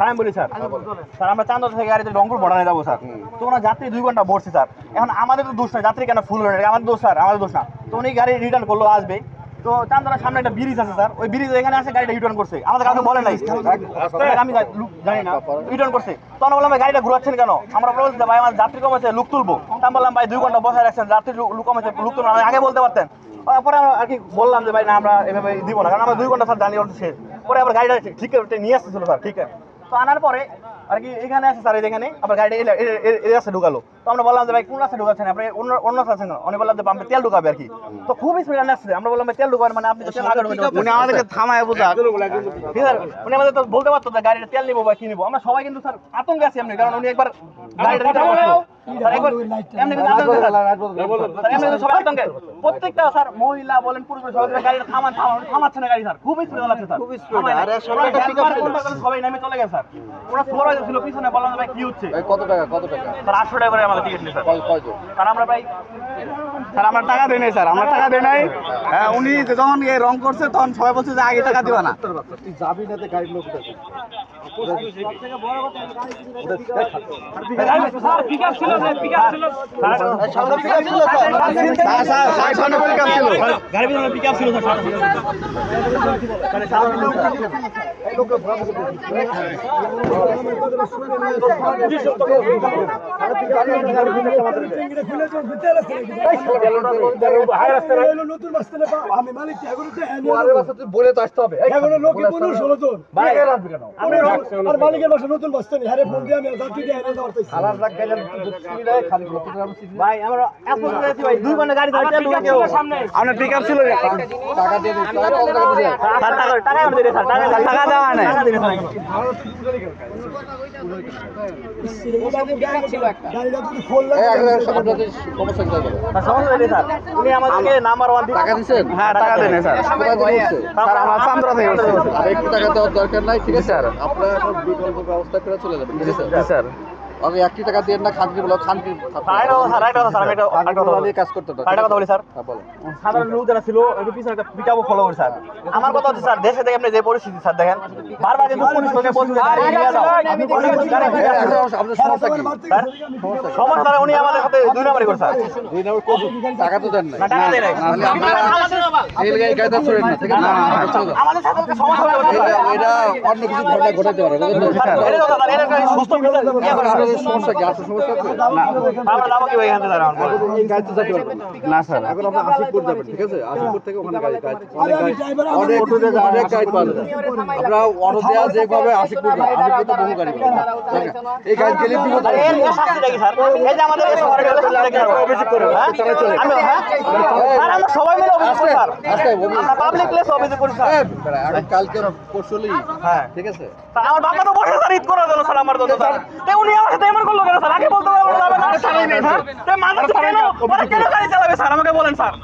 আমি বলি স্যার, আমরা চান্দা থেকে গাড়িতে রংপুর বর্ডারে যাবো স্যার। তো ওনার যাত্রী 2 ঘন্টা বসছে স্যার। এখন আমাদের তো দোষ না, যাত্রী কেন ফুল হয়ে আমাদের দোষ স্যার, আমাদের দোষ না। তো উনি গাড়ি রিটার্ন করলো, আসবে তো চান্দনার সামনে একটা ব্রিজ আছে স্যার, ওই ব্রিজ এখানে আসে গাড়িটা রিটার্ন করছে, আমাদের কাউকে বলে নাই, আমি জানি না রিটার্ন করছে। তখন বললাম ভাই গাড়িটা ঘুরাচ্ছেন কেন? আমরা বলতে ভাই আমার যাত্রী কম আছে, লুক তুলবো। আমি বললাম ভাই 2 ঘন্টা বসে রাখছেন, যাত্রী লুক কম আছে, লুক তুলবো, আগে বলতে পারতেন। পরে আমরা আর কি বললাম যে ভাই না আমরা এভাবে দিব না, কারণ আমরা 2 ঘন্টা স্যার জানি শেষ। পরে আবার গাড়িটা ঠিক নিয়ে আসতেছিল স্যার, ঠিক আছে। তো আনার পরে আর কি এখানে আছে স্যার, এখানে আবার গাড়িটা এই রাস্তায় ঢুকালো। তো আমরা বললাম যে ভাই কোন রাস্তায় ঢুকাচ্ছেন আপনি? অন্য রাস্তা আছেন। উনি বললাম যে পাম্পে তেল ঢুকাবে আর কি। তো খুবই স্পিড আসছে, আমরা বললাম তেল ঢুকাবেন মানে আপনি তেল আগে ঢুকাবেন। উনি আমাদেরকে থামায় বোঝা, ঠিক আছে। উনি আমাদের তো বলতে পারতো যে গাড়িটা তেল নিবো বা কি নিবো। আমরা সবাই কিন্তু স্যার আতঙ্কে আছি এমনি, কারণ উনি একবার গাড়িটা রিটার্ন করলো। প্রত্যেকটা স্যার মহিলা বলেন পুরুষ সবাই গাড়িটা থামাচ্ছে না গাড়ি স্যার, খুবই স্পিড চালাচ্ছে স্যার, খুবই স্পিড। সবাই নামে চলে গেছে স্যার। ওরা ফ্লোর ছিল পিছনে, বললাম ভাই কি হচ্ছে? কত টাকা স্যার 800 টাকা করে আমাদের টিকিট নিয়ে স্যার। স্যার আমরা প্রায় স্যার আমরা টাকা দেই নাই স্যার, আমরা টাকা দেই নাই। হ্যাঁ, উনি যখন রং করছে তখন সবাই বলছে যে আগে টাকা দিবা না। তুই যাবি না, গাড়ির লোক বলে তো আসতে হবে। মালিকের বাসা নতুন বাস স্ট্যান্ড, হ্যাঁ ফোন দিয়ে আমি যাত্রী দিয়ে এনে যাওয়ার চাইছি। ভাই আমরা এত যাচ্ছি ভাই, 2 ঘন্টা গাড়ি ধরে ঢুকে কেউ আপনার পিকআপ ছিল টাকা দিয়ে দিন, টাকা টাকা দিয়ে স্যার, টাকা দেওয়া নাই। উনি আমাদেরকে নাম্বার 1 টাকা দিচ্ছেন? হ্যাঁ টাকা দেন স্যার। স্যার আমার চান্দরা থেকে বলছে। আর একটু টাকা দেওয়ার দরকার নাই, ঠিক আছে স্যার। আপনারা এখন বিকল্প ব্যবস্থা করে চলে যাবেন, ঠিক আছে স্যার। আমি 1 টাকা দিয়ে না, খানকি বলো, খানকি কাজ করতে বলি স্যার। সাধারণ লোক যারা ছিল একটু পিছনে একটা পিকআপও ফলো করে স্যার। আমার কথা হচ্ছে স্যার, দেশে থেকে আপনি যে পরিস্থিতি স্যার দেখেন, বারবার কিন্তু পুলিশ লোকে বলছে গাড়ি নিয়ে যাও, সমস্যা উনি আমাদের সাথে 2 নম্বরই করে স্যার। 2 নম্বর কত টাকা তো দেন না, টাকা দেয় নাই এই লাগাই কায়দা করেন না, ঠিক আছে। আমাদের সাথে সমস্যা হবে এটা অন্য কিছু ঘটনা ঘটাতে পারে, বুঝলেন? সুস্থ বিচার সমস্যা কি আছে? সমস্যা আছে না, আমরা যাবো কি ভাই এখান থেকে দাঁড়ান? এই গাড়িতে যেতে পারবেন না স্যার। এখন আমরা আশিকপুর যাবেন, ঠিক আছে। আশিকপুর থেকে ওখানে অনেক গাড়ি পাওয়া যাবে। আমরা অটো দেওয়া যেভাবে আশিকপুর না, আশিকপুর তো বহু গাড়ি পাওয়া যাবে। এই গাড়ি গেলে বিপদ হবে। এই শাস্তিটা কি স্যার? এই যে আমাদের এসে ঘরে গেলে অভিযোগ করে, হ্যাঁ? আমি হ্যাঁ স্যার, আমরা সবাই মিলে অভিযোগ করি স্যার। আমরা পাবলিক প্লেস অভিযোগ করি স্যার। এখন কালকে পরশুলি, হ্যাঁ ঠিক আছে। স্যার আমার বাবা তো বসে স্যার ঈদ করার জন্য স্যার, আমার জন্য স্যার। তে উনি আমার সাথে এমন করলো কেন স্যার? আগে বলতে পারবো না, না ছাড়াই নেই স্যার। তে মানুষ কেন ওরা কেন গাড়ি চালাবে স্যার? আমাকে বলেন স্যার।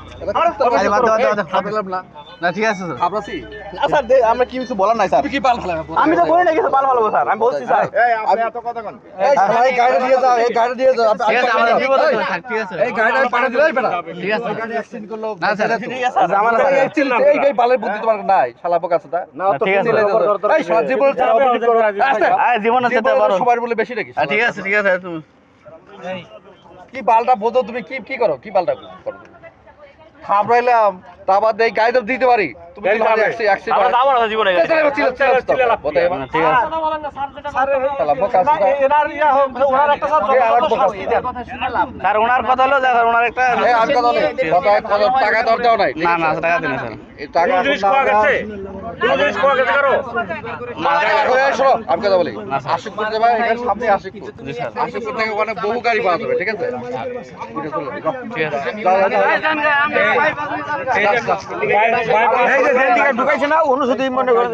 না ঠিক আছে স্যার। আপনাসি স্যার আমরা কি কিছু বলার নাই স্যার। কি পাল ফেলা? আমি তো বলি না কিছু পাল ফালাবো স্যার, আমি বলছি স্যার। আপনি এত কথা কোন? এই ভাই গাড়ি দিয়ে যাও, এই গাড়ি দিয়ে যাও। ঠিক আছে আমাদের বিপদ আছে স্যার, ঠিক আছে। এই গাড়িটা আমি পাঠিয়ে দিলাই বেটা। ঠিক আছে গাড়ি অ্যাক্সিডেন্ট করলো না স্যার, ঠিক আছে স্যার। জামানা স্যার এই গাড়ি পালের বুদ্ধি তোমার নাই, শালা বোকা আছে তা। না তো ঠিক আছে। এই শালা জীবন ছাড়া অভিযোগ করো। আয় জীবনে যেতে পারো। সবার বলে বেশি নাকি? ঠিক আছে ঠিক আছে। তুমি কি বালটা বোঝো তুমি? কি করো? কি বালটা করো? খাবরাইলাম তারপর এই গাড়ি তো দিতে পারি। তুমি আমরা যাবো না জীবনে ঠিক আছে। স্যার ওনার কথা হলো যে ওনার একটা টাকা দরকার নাই। না না টাকা দিন স্যার। এই টাকা আমি কথা বলি, আশিকপুর যাবা, এখানে সামনে আশিকপুর। আশিকপুর থেকে ওখানে বহু গাড়ি পাওয়া যাবে, ঠিক আছে। ঢুকাইছে না অনুষদে মনে করে